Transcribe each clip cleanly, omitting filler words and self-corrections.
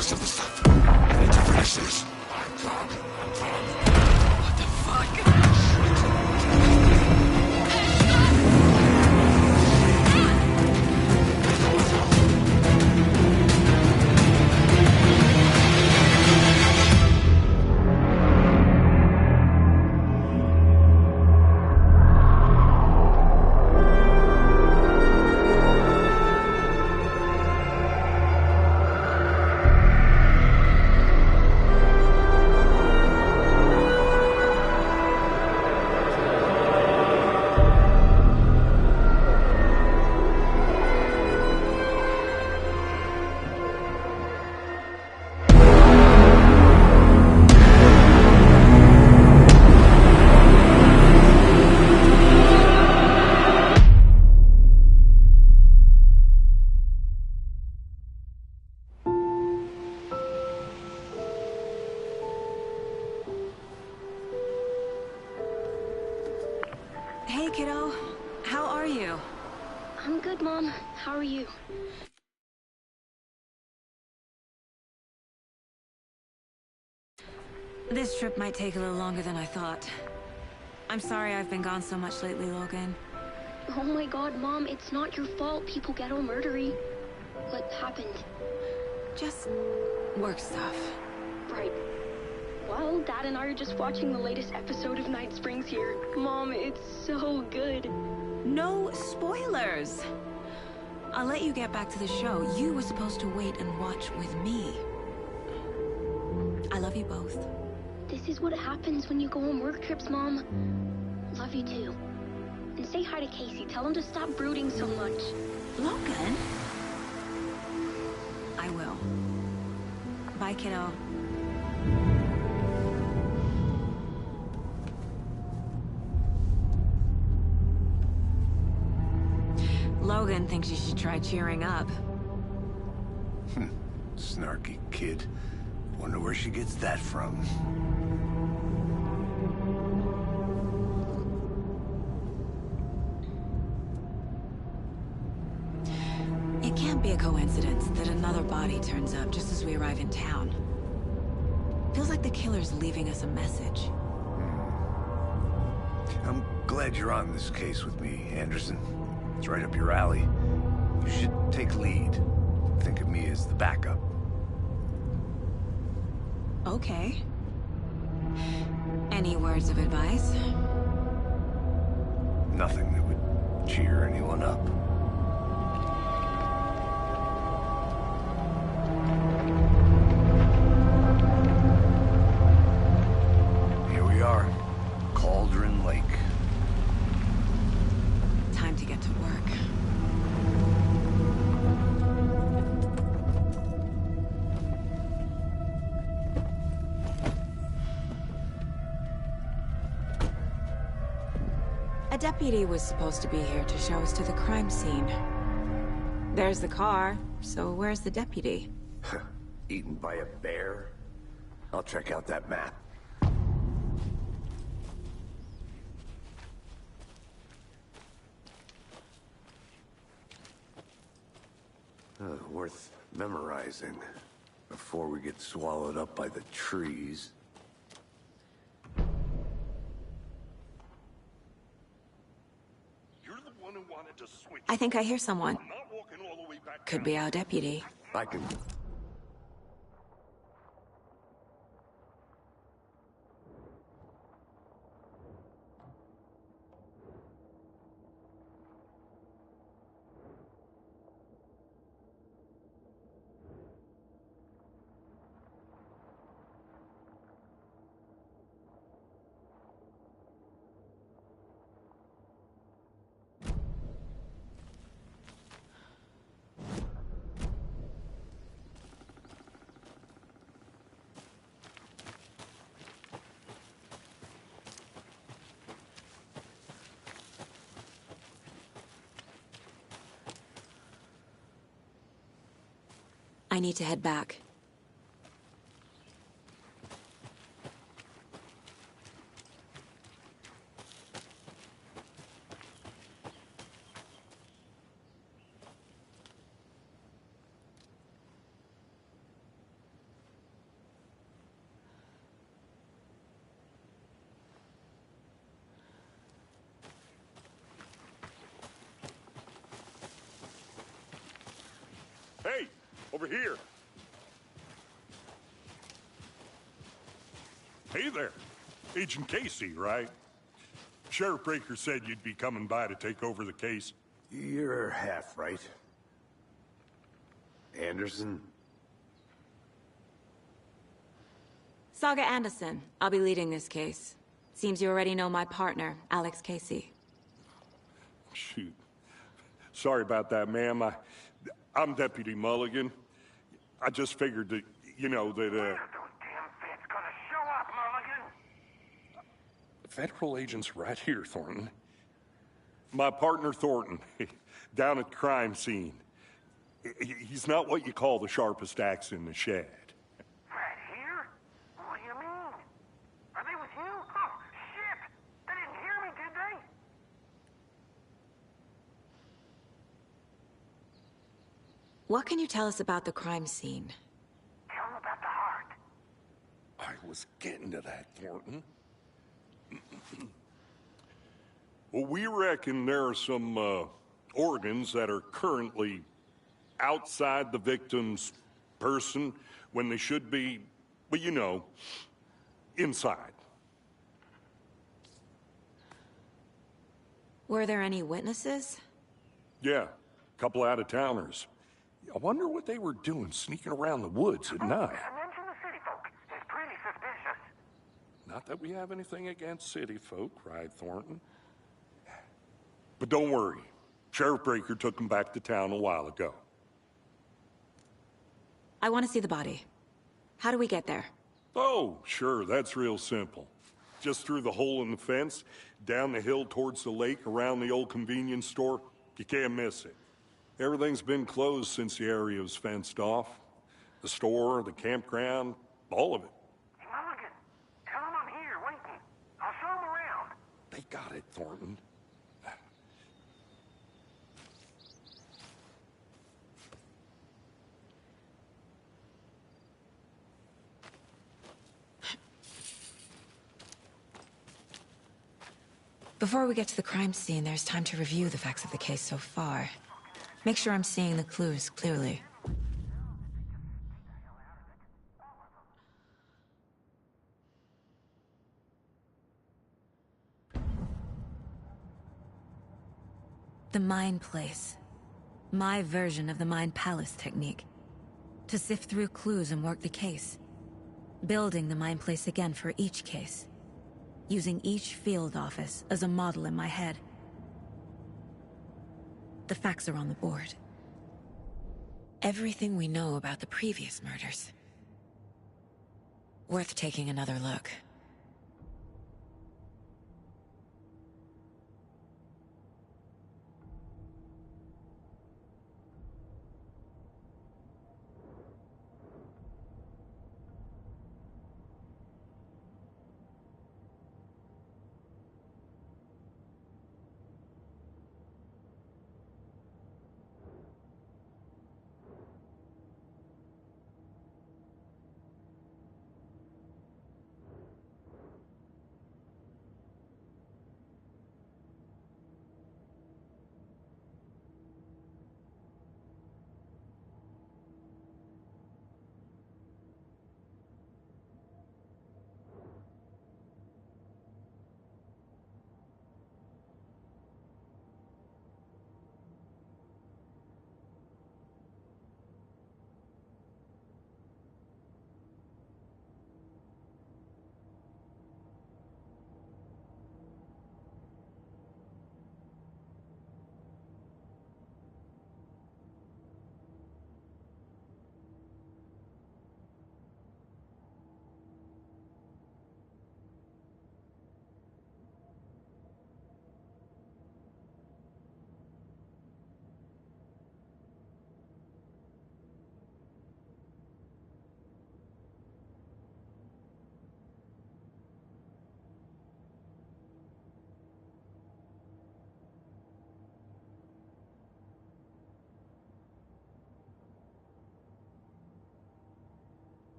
rest of the stuff. I need to finish this. What the fuck? Hey, kiddo. How are you? I'm good, Mom. How are you? This trip might take a little longer than I thought. I'm sorry I've been gone so much lately, Logan. Oh my god, Mom, it's not your fault people get all murdery. What happened? Just work stuff. Right. Well, Dad and I are just watching the latest episode of Night Springs here. Mom, it's so good. No spoilers! I'll let you get back to the show. You were supposed to wait and watch with me. I love you both. This is what happens when you go on work trips, Mom. Love you too. And say hi to Casey. Tell him to stop brooding so much. Logan? I will. Bye, kiddo. Logan thinks you should try cheering up. Snarky kid. Wonder where she gets that from. It can't be a coincidence that another body turns up just as we arrive in town. Feels like the killer's leaving us a message. I'm glad you're on this case with me, Anderson. It's right up your alley. You should take lead. Think of me as the backup. Okay. Any words of advice? Nothing that would cheer anyone up. Here we are. Cauldron Lake. Time to get to work. A deputy was supposed to be here to show us to the crime scene. There's the car, so where's the deputy? Eaten by a bear? I'll check out that map. Worth memorizing before we get swallowed up by the trees. You're the one who wanted to switch. I think I hear someone. I'm not walking all the way back Could down. be our deputy. I can... I need to head back. Hey, over here. Hey there. Agent Casey, right? Sheriff Breaker said you'd be coming by to take over the case. You're half right. Anderson? Saga Anderson. I'll be leading this case. Seems you already know my partner, Alex Casey. Shoot. Sorry about that, ma'am. I'm Deputy Mulligan. I just figured that, that, When are those damn feds gonna show up, Mulligan? Federal agent's right here, Thornton. My partner, Thornton, down at the crime scene. He's not what you call the sharpest axe in the shed. Right here? What do you mean? Are they with you? Oh, shit! They didn't hear me, did they? What can you tell us about the crime scene? Tell them about the heart. I was getting to that, Thornton. Well, we reckon there are some organs that are currently outside the victim's person when they should be, well, inside. Were there any witnesses? Yeah, a couple out-of-towners. I wonder what they were doing sneaking around the woods at night. Mention the city folk. It's pretty suspicious. Not that we have anything against city folk, cried Thornton. But don't worry. Sheriff Breaker took them back to town a while ago. I want to see the body. How do we get there? Oh, sure, that's real simple. Just through the hole in the fence, down the hill towards the lake, around the old convenience store. You can't miss it. Everything's been closed since the area was fenced off. The store, the campground, all of it. Hey, Mulligan, tell them I'm here, waiting. I'll show them around. They got it, Thornton. Before we get to the crime scene, there's time to review the facts of the case so far. Make sure I'm seeing the clues clearly. The Mind Place. My version of the Mind Palace technique. To sift through clues and work the case. Building the Mind Place again for each case. Using each field office as a model in my head. The facts are on the board. Everything we know about the previous murders. Worth taking another look.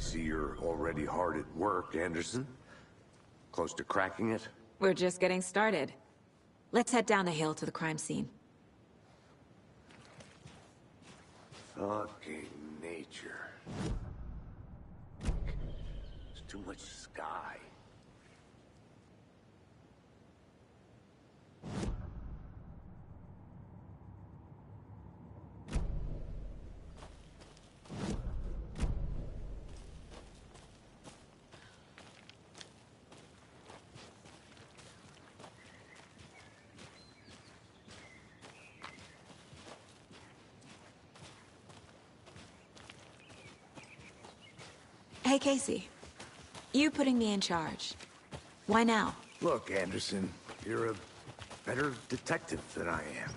see you're already hard at work, Anderson. Close to cracking it? We're just getting started. Let's head down the hill to the crime scene. Fucking nature. There's too much sky. Hey, Casey. You putting me in charge. Why now? Look, Anderson, you're a better detective than I am.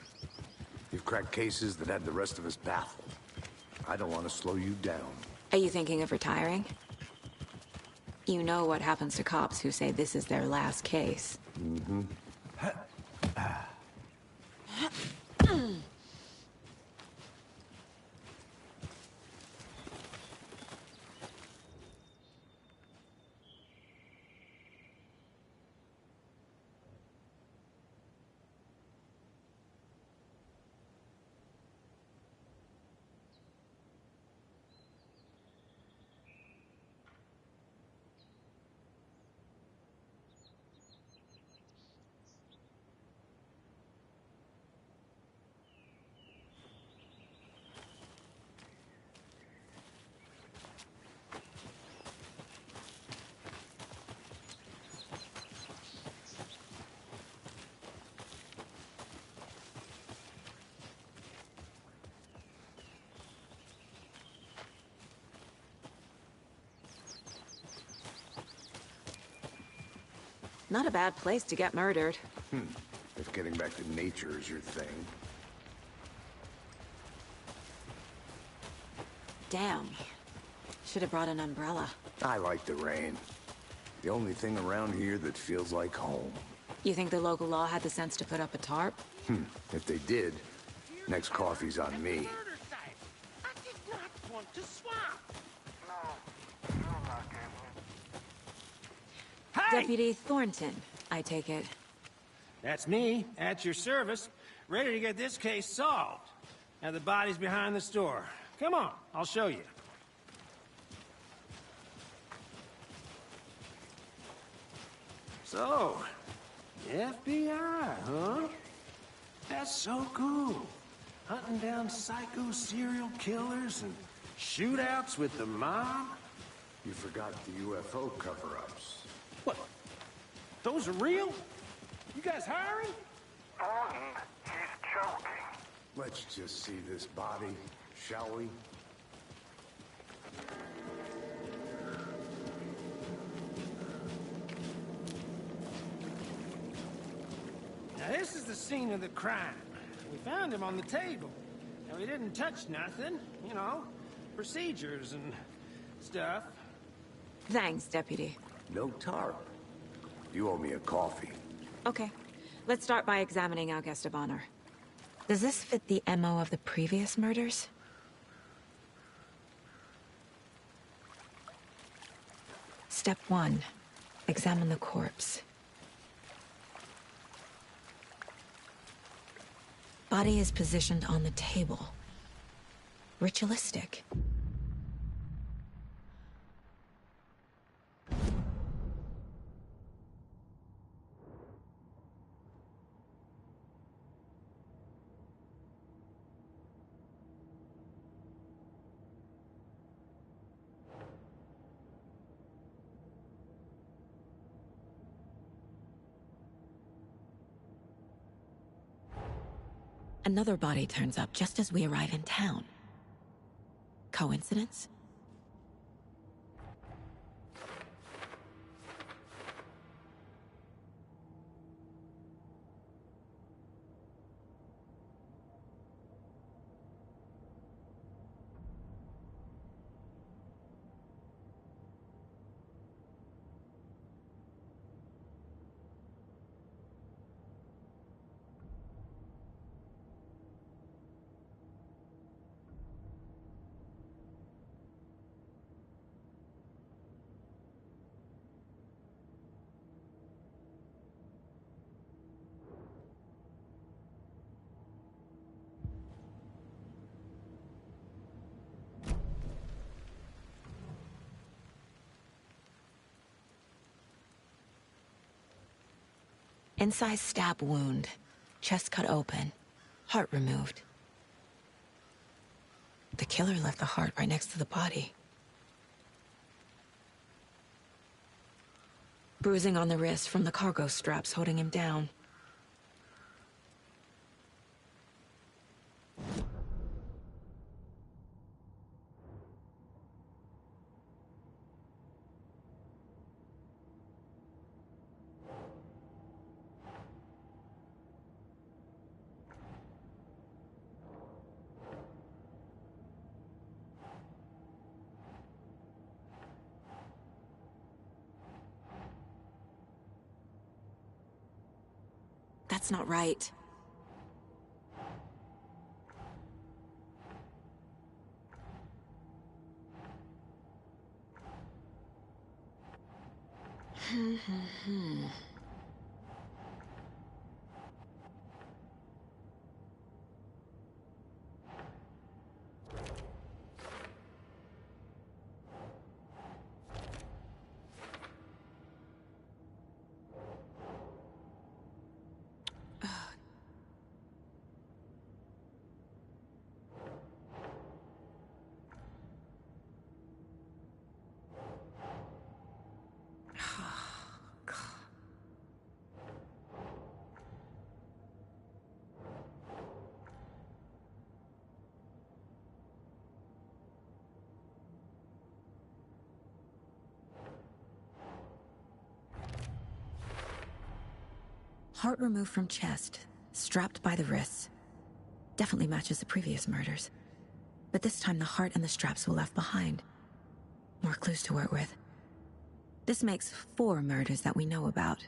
You've cracked cases that had the rest of us baffled. I don't want to slow you down. Are you thinking of retiring? You know what happens to cops who say this is their last case. Mm-hmm. Not a bad place to get murdered. If getting back to nature is your thing. Damn. Should have brought an umbrella. I like the rain. The only thing around here that feels like home. You think the local law had the sense to put up a tarp? If they did, next coffee's on me. Murder site. I did not want to swap. No, you're not gambling. Hey! Deputy Thornton, I take it. That's me, at your service, ready to get this case solved. Now the body's behind the store. Come on, I'll show you. So, FBI, huh? That's so cool. Hunting down psycho serial killers and shootouts with the mob? You forgot the UFO cover-ups. What? Those are real? You guys hiring? Thornton, he's joking. Let's just see this body, shall we? Now this is the scene of the crime. We found him on the table. Now we didn't touch nothing, you know, procedures and stuff. Thanks, Deputy. No tarp. You owe me a coffee. Okay. Let's start by examining our guest of honor. Does this fit the MO of the previous murders? Step 1. Examine the corpse. Body is positioned on the table. Ritualistic. Another body turns up just as we arrive in town. Coincidence? Incised stab wound. Chest cut open. Heart removed. The killer left the heart right next to the body. Bruising on the wrist from the cargo straps holding him down. That's not right. Heart removed from chest, strapped by the wrists. Definitely matches the previous murders. But this time the heart and the straps were left behind. More clues to work with. This makes 4 murders that we know about.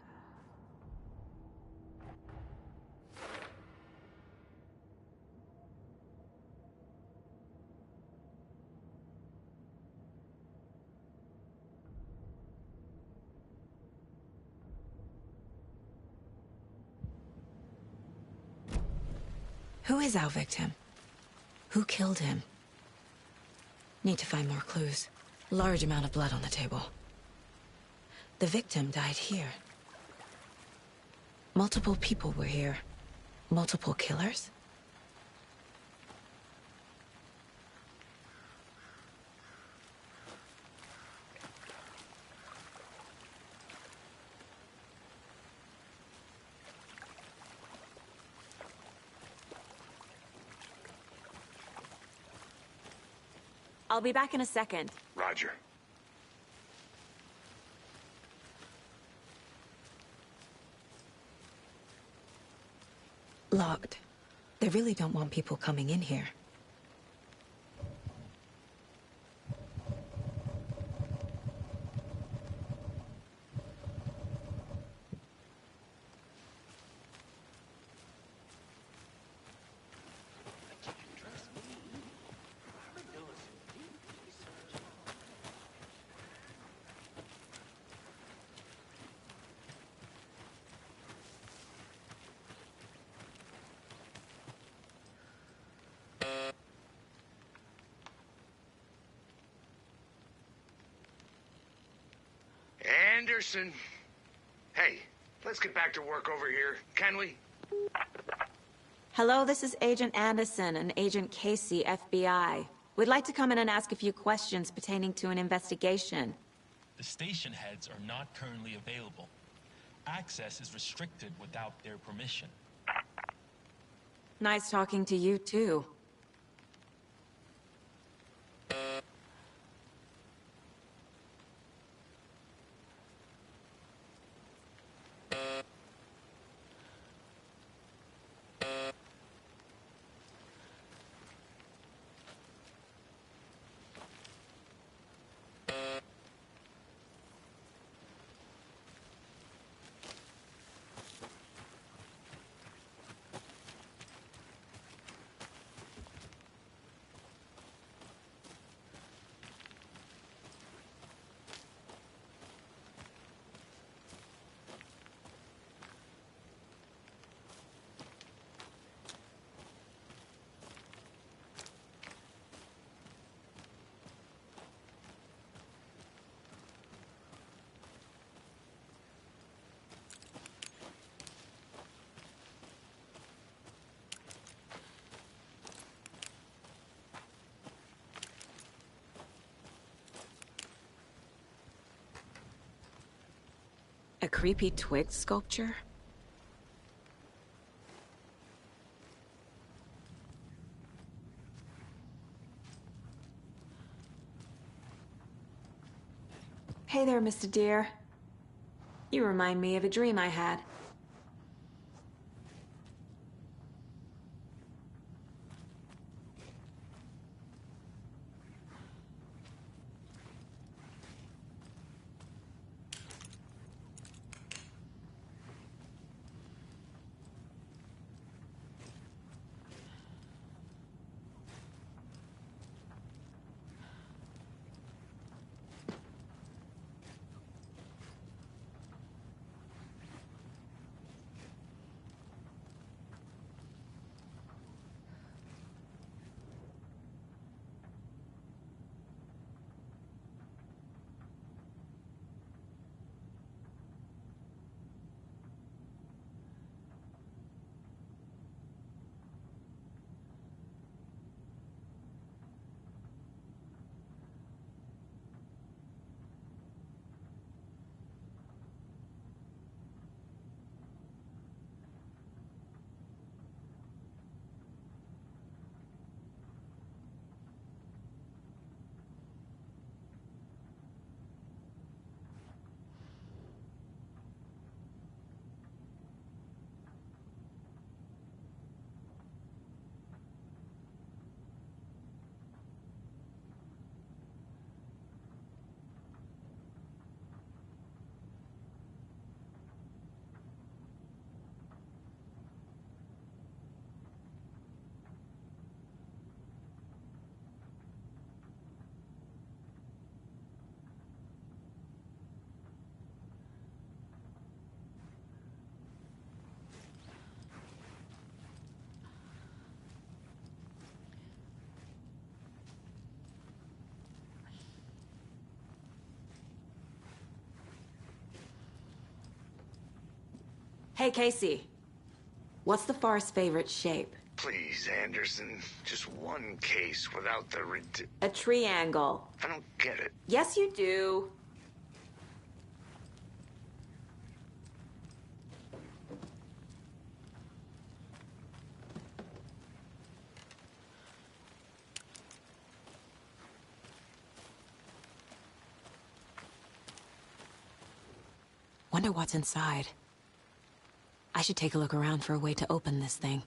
Who is our victim? Who killed him? Need to find more clues. Large amount of blood on the table. The victim died here. Multiple people were here. Multiple killers? I'll be back in a second. Roger. Locked. They really don't want people coming in here. Anderson. Hey, let's get back to work over here, can we? Hello, this is Agent Anderson and Agent Casey, FBI. We'd like to come in and ask a few questions pertaining to an investigation. The station heads are not currently available. Access is restricted without their permission. Nice talking to you, too. A creepy twig sculpture? Hey there, Mr. Deer. You remind me of a dream I had. Hey, Casey. What's the far's favorite shape? Please, Anderson. Just one case without the A triangle. I don't get it. Yes, you do. Wonder what's inside. I should take a look around for a way to open this thing.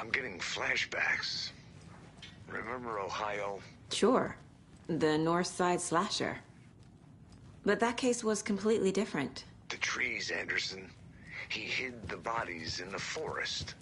I'm getting flashbacks. Remember Ohio? Sure. The North Side slasher. But that case was completely different. The trees, Anderson. He hid the bodies in the forest.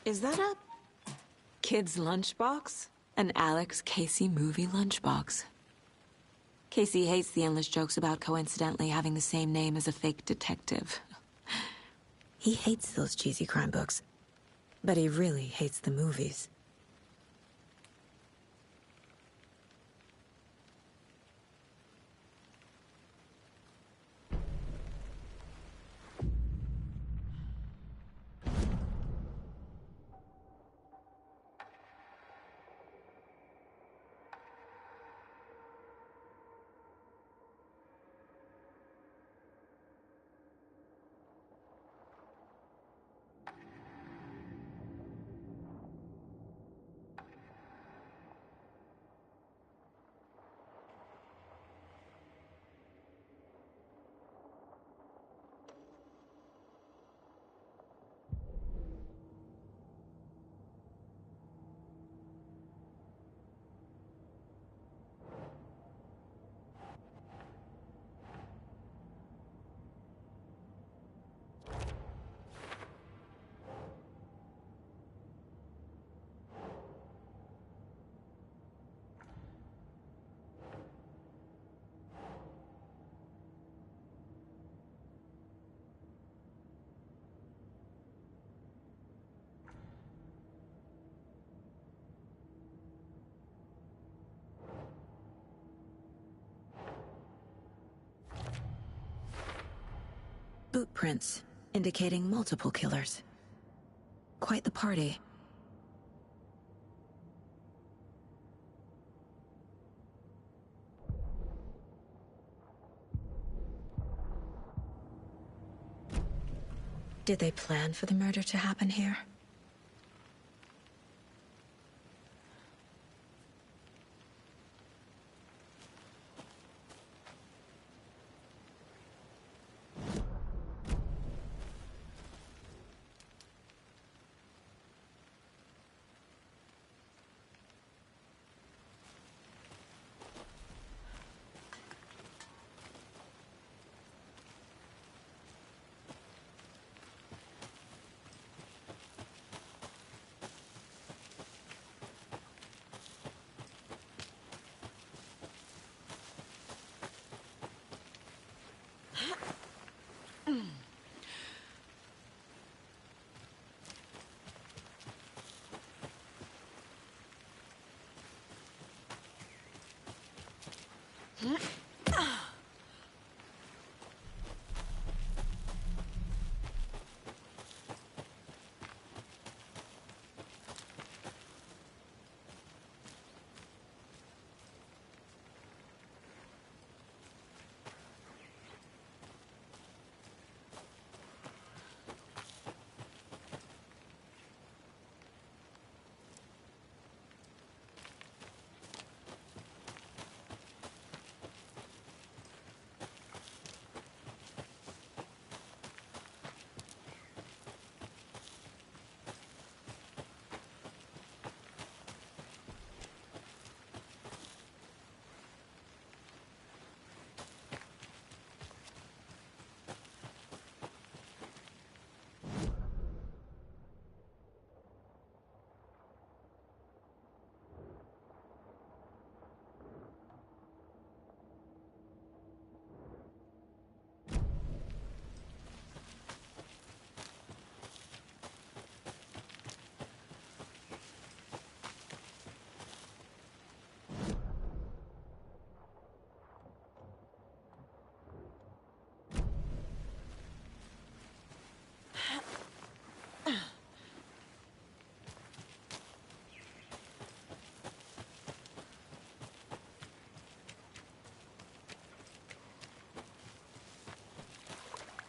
Is that a kid's lunchbox? An Alex Casey movie lunchbox. Casey hates the endless jokes about coincidentally having the same name as a fake detective. He hates those cheesy crime books, but he really hates the movies. Boot prints, indicating multiple killers. Quite the party. Did they plan for the murder to happen here?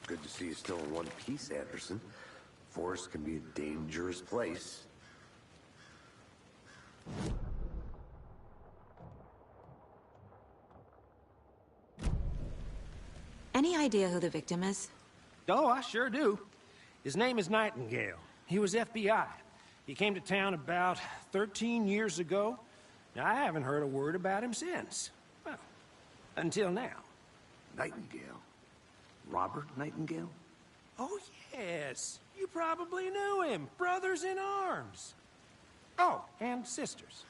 Good to see you still in one piece, Anderson. Forest can be a dangerous place. Any idea who the victim is? Oh, I sure do. His name is Nightingale. He was FBI. He came to town about 13 years ago. Now, I haven't heard a word about him since. Well, until now. Nightingale? Robert Nightingale? Oh, yes. You probably knew him. Brothers in arms. Oh, and sisters.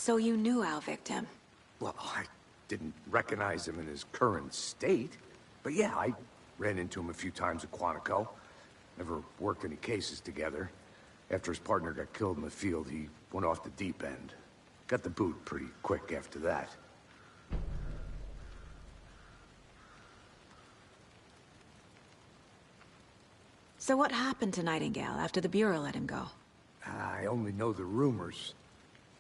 So you knew our victim? Well, I didn't recognize him in his current state. But yeah, I ran into him a few times at Quantico. Never worked any cases together. After his partner got killed in the field, he went off the deep end. Got the boot pretty quick after that. So what happened to Nightingale after the Bureau let him go? I only know the rumors.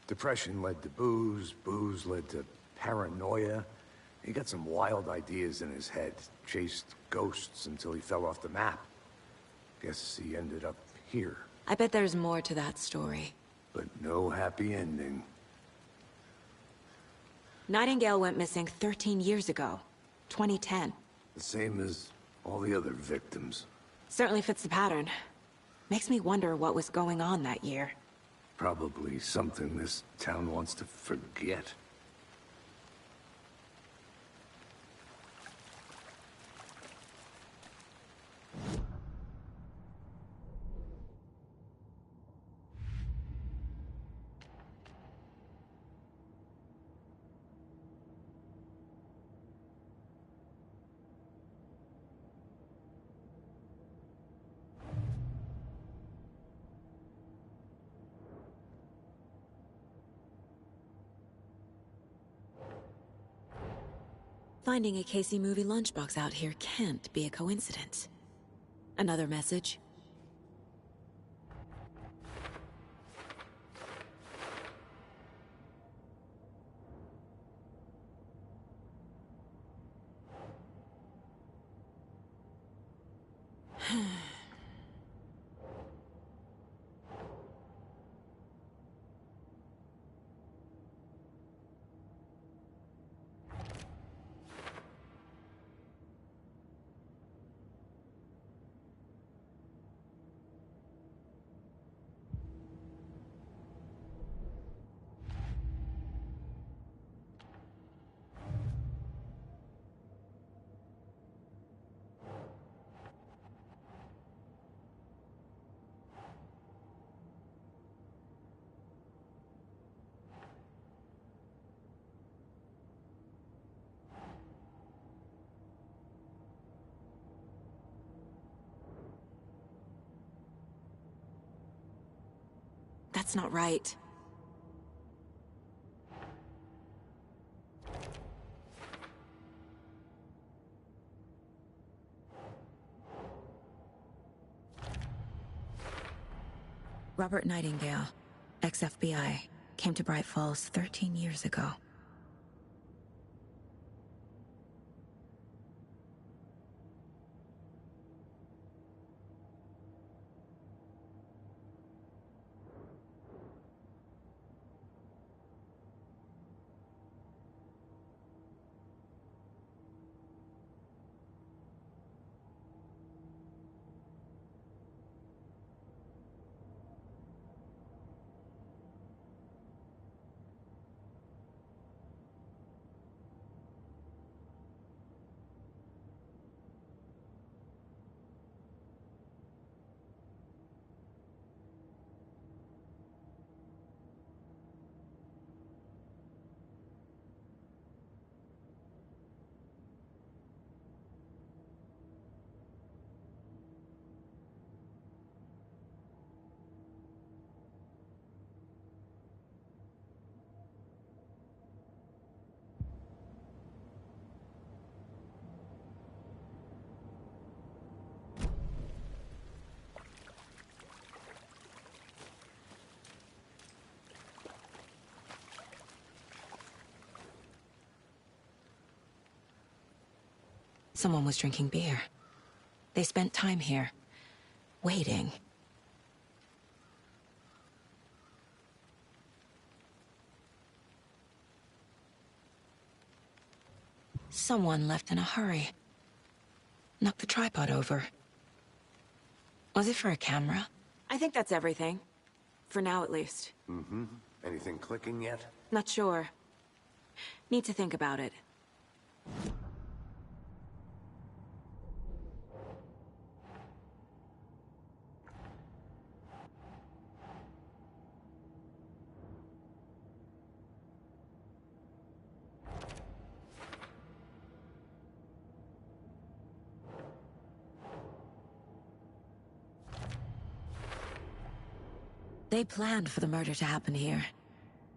Depression led to booze, booze led to paranoia. He got some wild ideas in his head, chased ghosts until he fell off the map. Guess he ended up here. I bet there's more to that story. But no happy ending. Nightingale went missing 13 years ago. 2010. The same as all the other victims. Certainly fits the pattern. Makes me wonder what was going on that year. Probably something this town wants to forget. Finding a Casey movie lunchbox out here can't be a coincidence. Another message? That's not right. Robert Nightingale, ex-FBI, came to Bright Falls 13 years ago. Someone was drinking beer. They spent time here, waiting. Someone left in a hurry. Knocked the tripod over. Was it for a camera? I think that's everything. For now, at least. Mm-hmm. Anything clicking yet? Not sure. Need to think about it. They planned for the murder to happen here,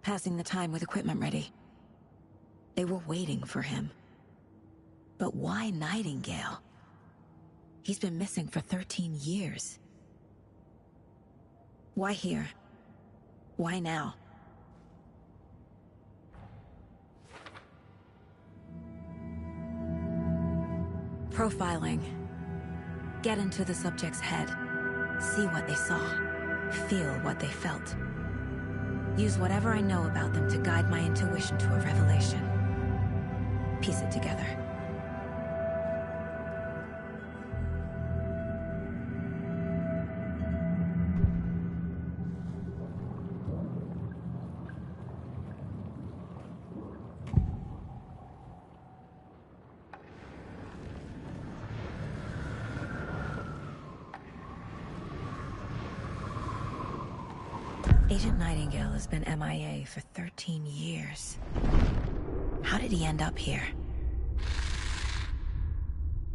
passing the time with equipment ready. They were waiting for him. But why Nightingale? He's been missing for 13 years. Why here? Why now? Profiling. Get into the subject's head. See what they saw. Feel what they felt. Use whatever I know about them to guide my intuition to a revelation. Piece it together. Agent Nightingale has been MIA for 13 years. How did he end up here?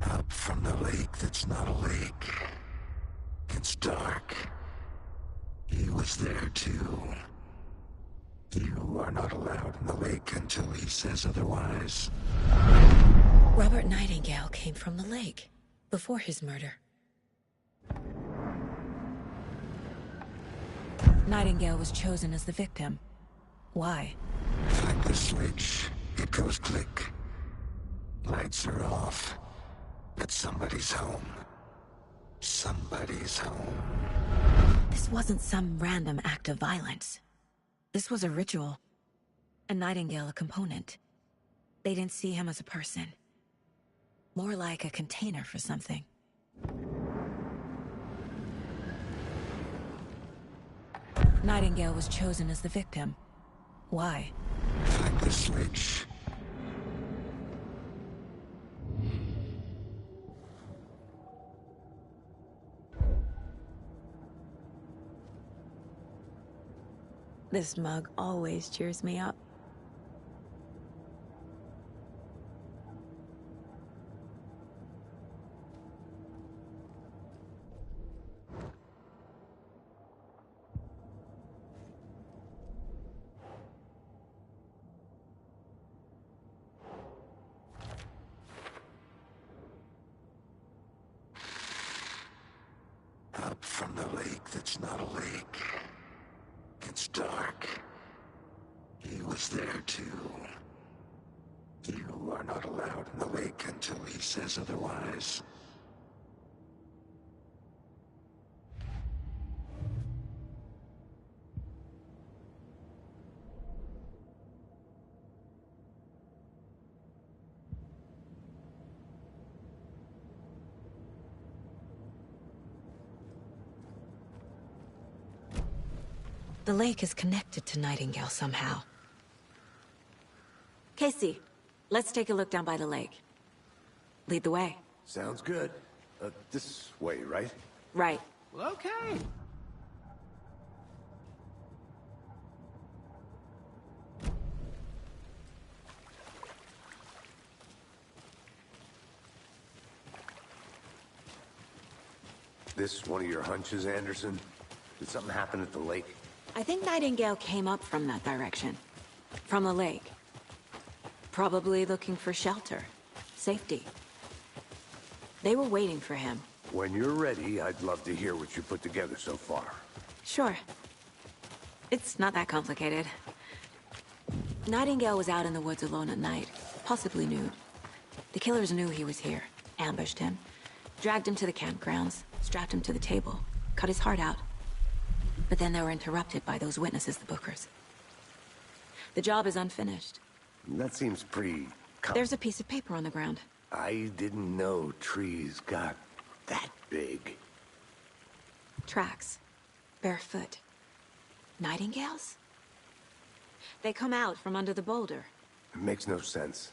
Up from the lake that's not a lake. It's dark. He was there too. You are not allowed in the lake until he says otherwise. Robert Nightingale came from the lake, before his murder. Nightingale was chosen as the victim. Why? Like the switch, it goes click. Lights are off. But somebody's home. Somebody's home. This wasn't some random act of violence. This was a ritual. And Nightingale a component. They didn't see him as a person. More like a container for something. Nightingale was chosen as the victim. Why? Like the switch. This mug always cheers me up. that's not a lake. It's dark. He was there too. You are not allowed in the lake until he says otherwise. The lake is connected to Nightingale somehow. Casey, let's take a look down by the lake. Lead the way. Sounds good. This way, right? Right. Well, okay. This one of your hunches, Anderson? Did something happen at the lake? I think Nightingale came up from that direction. From the lake. Probably looking for shelter. Safety. They were waiting for him. When you're ready, I'd love to hear what you put together so far. Sure. It's not that complicated. Nightingale was out in the woods alone at night, possibly nude. The killers knew he was here, ambushed him, dragged him to the campgrounds, strapped him to the table, cut his heart out. But then they were interrupted by those witnesses, the Bookers. The job is unfinished. That seems pretty... There's a piece of paper on the ground. I didn't know trees got that big. Tracks. Barefoot. Nightingales? They come out from under the boulder. It makes no sense.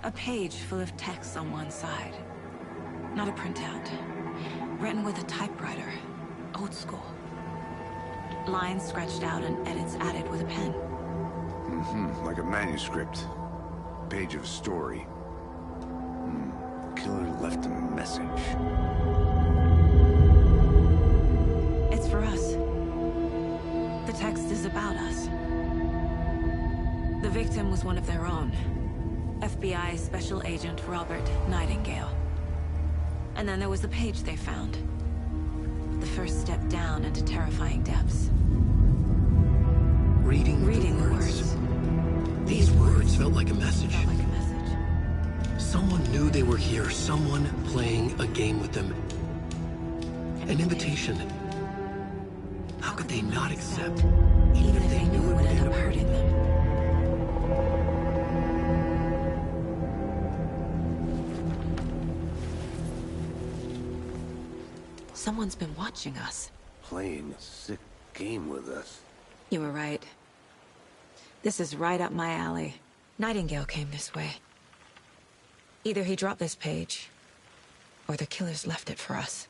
A page full of text on one side. Not a printout. Written with a typewriter. Old school. Lines scratched out and edits added with a pen. Like a manuscript. Page of a story. Killer left him a message. It's for us. The text is about us. The victim was one of their own. FBI Special Agent Robert Nightingale. And then there was the page they found. The first step down into terrifying depths. Reading the words. These words felt like a message. Someone knew they were here, someone playing a game with them. An invitation. How could they not accept, even if they knew it would end up hurting them? Someone's been watching us. Playing a sick game with us. You were right. This is right up my alley. Nightingale came this way. Either he dropped this page, or the killers left it for us.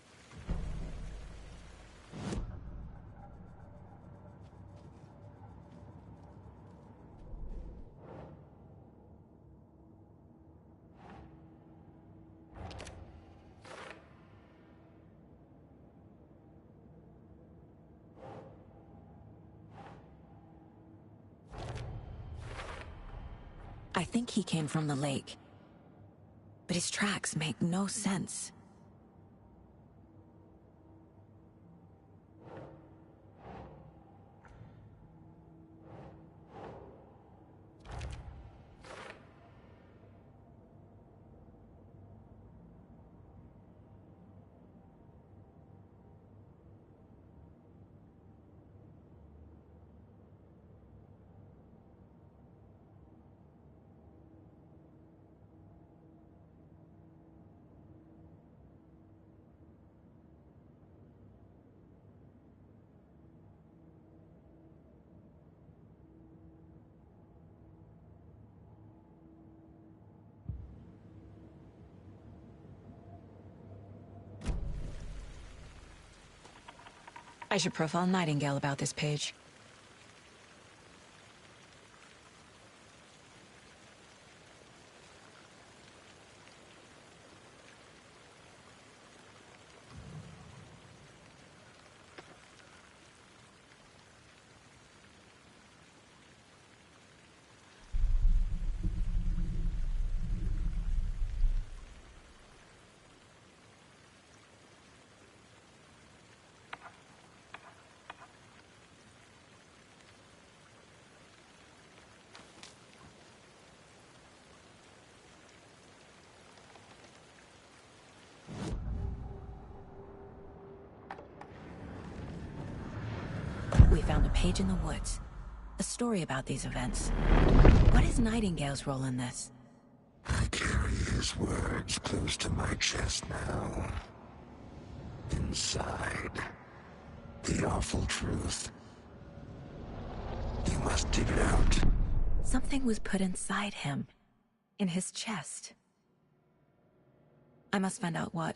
I think he came from the lake. But his tracks make no sense. I should profile Nightingale about this page. We found a page in the woods. A story about these events. What is Nightingale's role in this? I carry his words close to my chest now. Inside, the awful truth. You must dig it out. Something was put inside him. In his chest. I must find out what.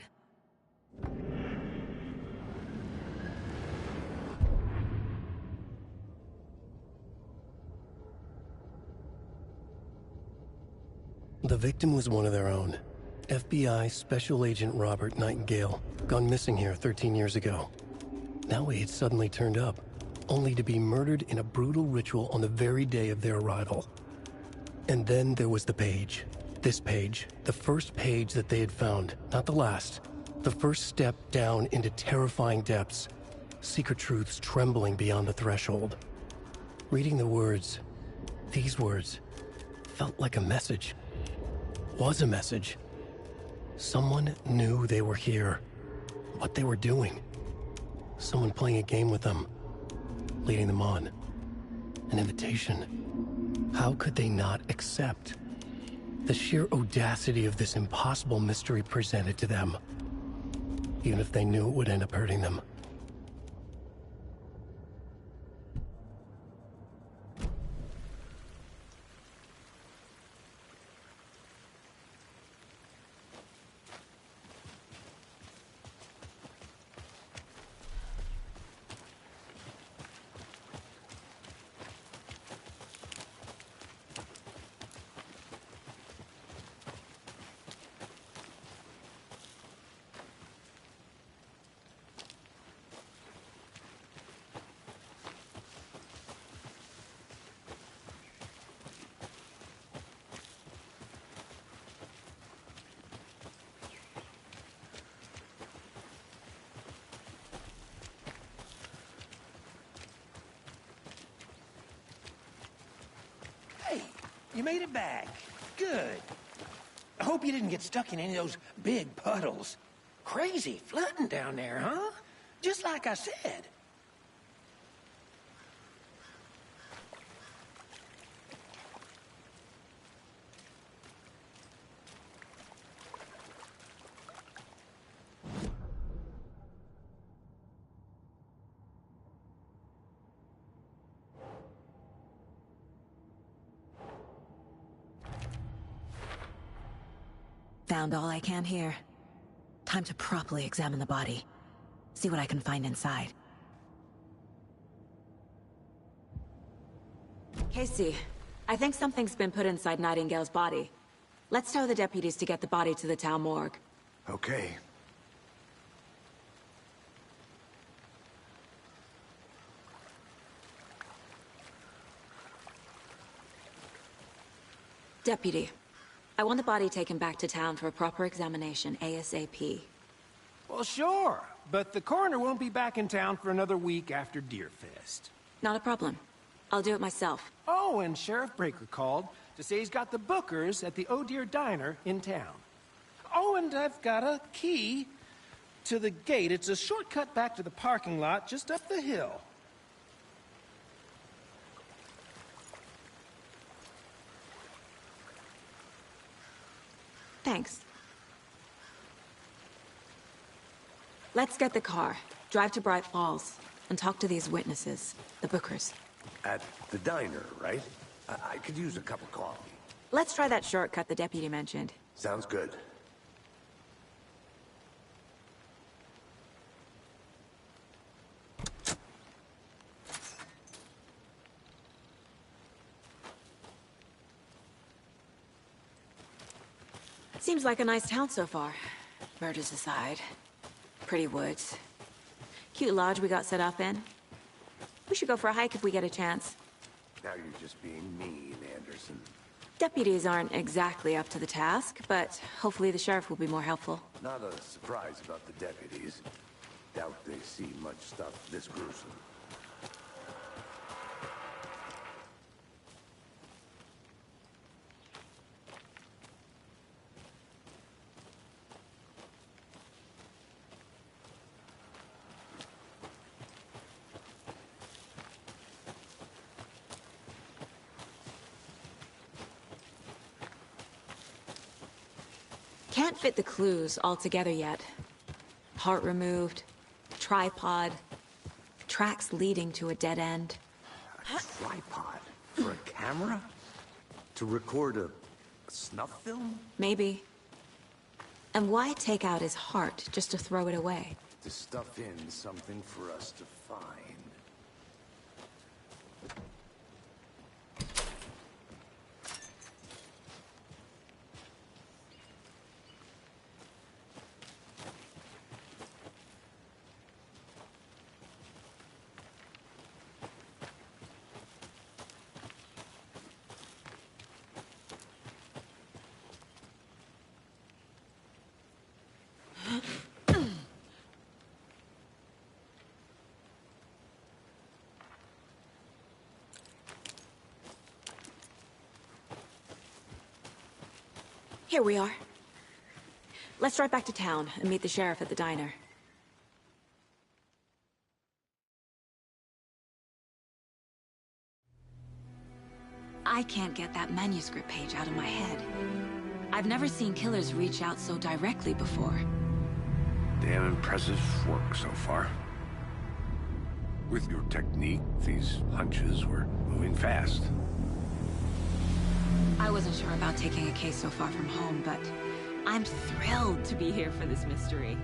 The victim was one of their own. FBI Special Agent Robert Nightingale, gone missing here 13 years ago. Now he had suddenly turned up, only to be murdered in a brutal ritual on the very day of their arrival. And then there was the page. This page, the first page that they had found, not the last. The first step down into terrifying depths. Secret truths trembling beyond the threshold. Reading the words, these words, felt like a message. Was a message. Someone knew they were here. What they were doing. Someone playing a game with them. Leading them on. An invitation. How could they not accept? The sheer audacity of this impossible mystery presented to them. Even if they knew it would end up hurting them. You made it back. Good. I hope you didn't get stuck in any of those big puddles. Crazy flooding down there, huh? Just like I said. Found all I can here. Time to properly examine the body. See what I can find inside. Casey, I think something's been put inside Nightingale's body. Let's tell the deputies to get the body to the town morgue. Okay. Deputy, I want the body taken back to town for a proper examination, ASAP. Well, sure. But the coroner won't be back in town for another week after Deerfest. Not a problem. I'll do it myself. Oh, and Sheriff Breaker called to say he's got the Bookers at the Oh Dear Diner in town. Oh, and I've got a key to the gate. It's a shortcut back to the parking lot just up the hill. Thanks. Let's get the car, drive to Bright Falls, and talk to these witnesses, the Bookers. At the diner, right? I could use a cup of coffee. Let's try that shortcut the deputy mentioned. Sounds good. Seems like a nice town so far. Murders aside. Pretty woods. Cute lodge we got set up in. We should go for a hike if we get a chance. Now you're just being mean, Anderson. Deputies aren't exactly up to the task, but hopefully the sheriff will be more helpful. Not a surprise about the deputies. Doubt they see much stuff this gruesome. can't fit the clues all together yet. Heart removed, tripod, tracks leading to a dead end. A tripod? For a camera? To record a snuff film? Maybe. And why take out his heart just to throw it away? To stuff in something for us to find. Here we are. Let's drive back to town and meet the sheriff at the diner. I can't get that manuscript page out of my head. I've never seen killers reach out so directly before. Damn impressive work so far. With your technique, these hunches were moving fast. I wasn't sure about taking a case so far from home, but I'm thrilled to be here for this mystery.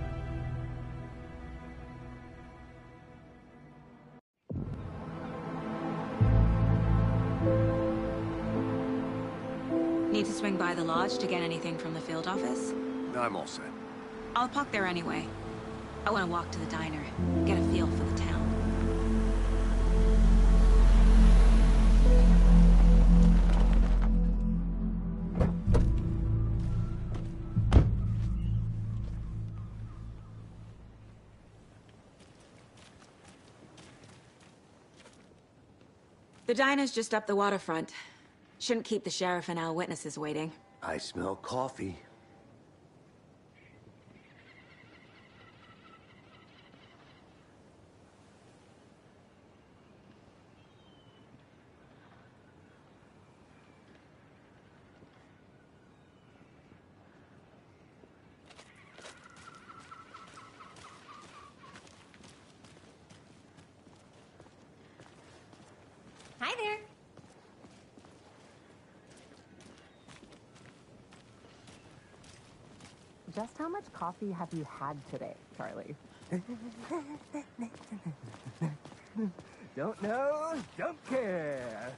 Need to swing by the lodge to get anything from the field office? I'm all set. I'll park there anyway. I want to walk to the diner, get a feel for the town. The diner's just up the waterfront. Shouldn't keep the sheriff and our witnesses waiting. I smell coffee. Hi there. Just how much coffee have you had today, Charlie? Don't know, don't care.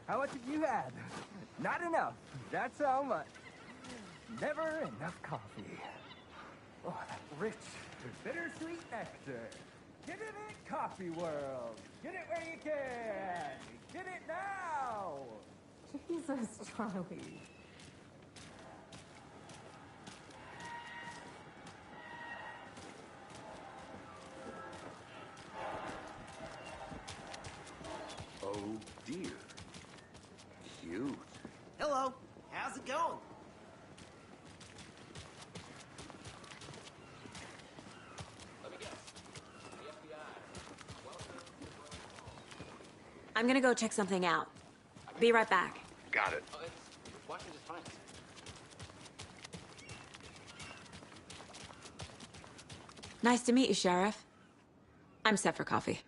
How much have you had? Not enough. That's how much. Never enough coffee. Oh, that rich, bittersweet nectar. Get it in Coffee World. Get it where you can. Get it now. Jesus, Charlie. Oh dear. Cute. Hello. How's it going? I'm gonna go check something out. Be right back. Got it. It's working just fine. Nice to meet you, Sheriff. I'm set for coffee.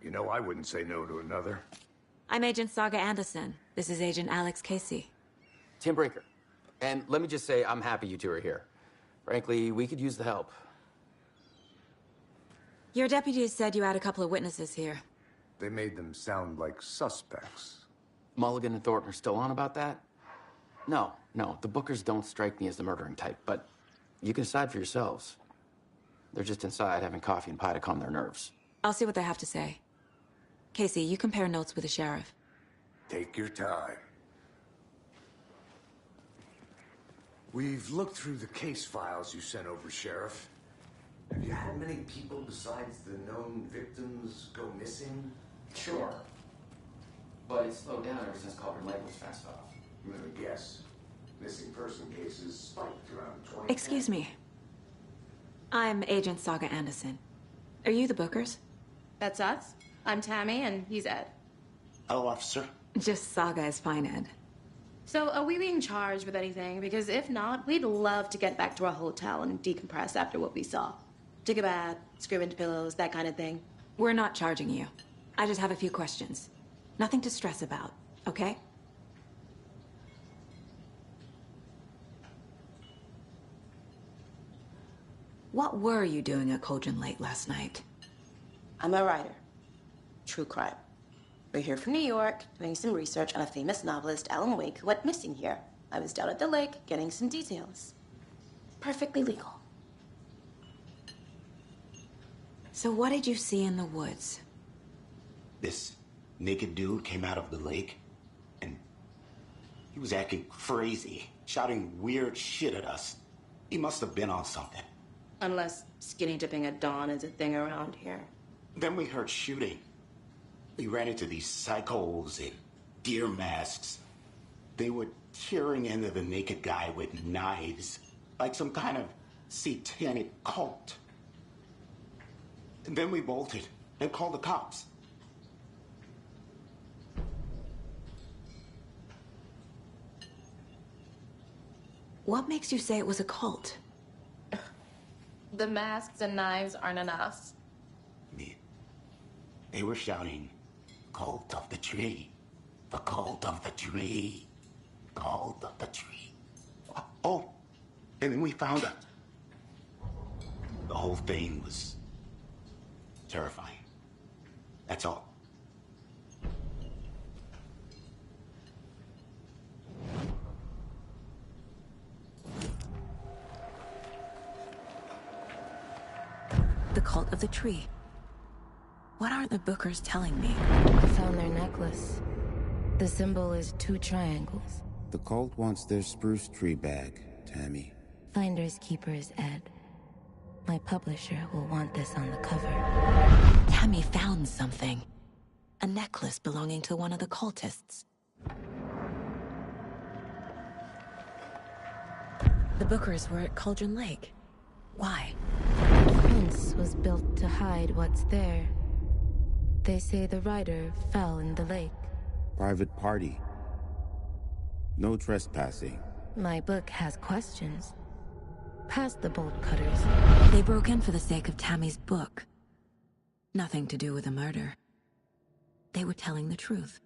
You know, I wouldn't say no to another. I'm Agent Saga Anderson. This is Agent Alex Casey. Tim Brinker. And let me just say, I'm happy you two are here. Frankly, we could use the help. Your deputies said you had a couple of witnesses here. They made them sound like suspects. Mulligan and Thornton are still on about that? No, the Bookers don't strike me as the murdering type, but you can decide for yourselves. They're just inside having coffee and pie to calm their nerves. I'll see what they have to say. Casey, you compare notes with the sheriff. Take your time. We've looked through the case files you sent over, Sheriff. Have you had many people besides the known victims go missing? Sure. But it's slowed down ever since Culver Lake was fenced off. Let me guess. Missing person cases spiked around 20. Excuse me. I'm Agent Saga Anderson. Are you the Bookers? That's us. I'm Tammy, and he's Ed. Hello, officer. Just Saga is fine, Ed. So, are we being charged with anything? Because if not, we'd love to get back to our hotel and decompress after what we saw. Take a bath, scream into pillows, that kind of thing. We're not charging you. I just have a few questions. Nothing to stress about, okay? What were you doing at Cauldron Lake last night? I'm a writer. True crime. We're here from New York, doing some research on a famous novelist, Alan Wake, who went missing here. I was down at the lake, getting some details. Perfectly legal. So what did you see in the woods? This naked dude came out of the lake, and he was acting crazy, shouting weird shit at us. He must have been on something. Unless skinny dipping at dawn is a thing around here. Then we heard shooting. We ran into these psychos in deer masks. They were tearing into the naked guy with knives, like some kind of satanic cult. And then we bolted and called the cops. What makes you say it was a cult? The masks and knives aren't enough. They were shouting, "Cult of the tree, the cult of the tree, cult of the tree." Oh, and then we found out. The whole thing was terrifying. That's all. The cult of the tree. What are the Bookers telling me? I found their necklace. The symbol is 2 triangles. The cult wants their spruce tree back, Tammy. Finders keepers, Ed. My publisher will want this on the cover. Tammy found something. A necklace belonging to one of the cultists. The Bookers were at Cauldron Lake. Why? The fence was built to hide what's there. They say the rider fell in the lake. Private party. No trespassing. My book has questions. Past the bolt cutters. They broke in for the sake of Tammy's book. Nothing to do with a murder. They were telling the truth.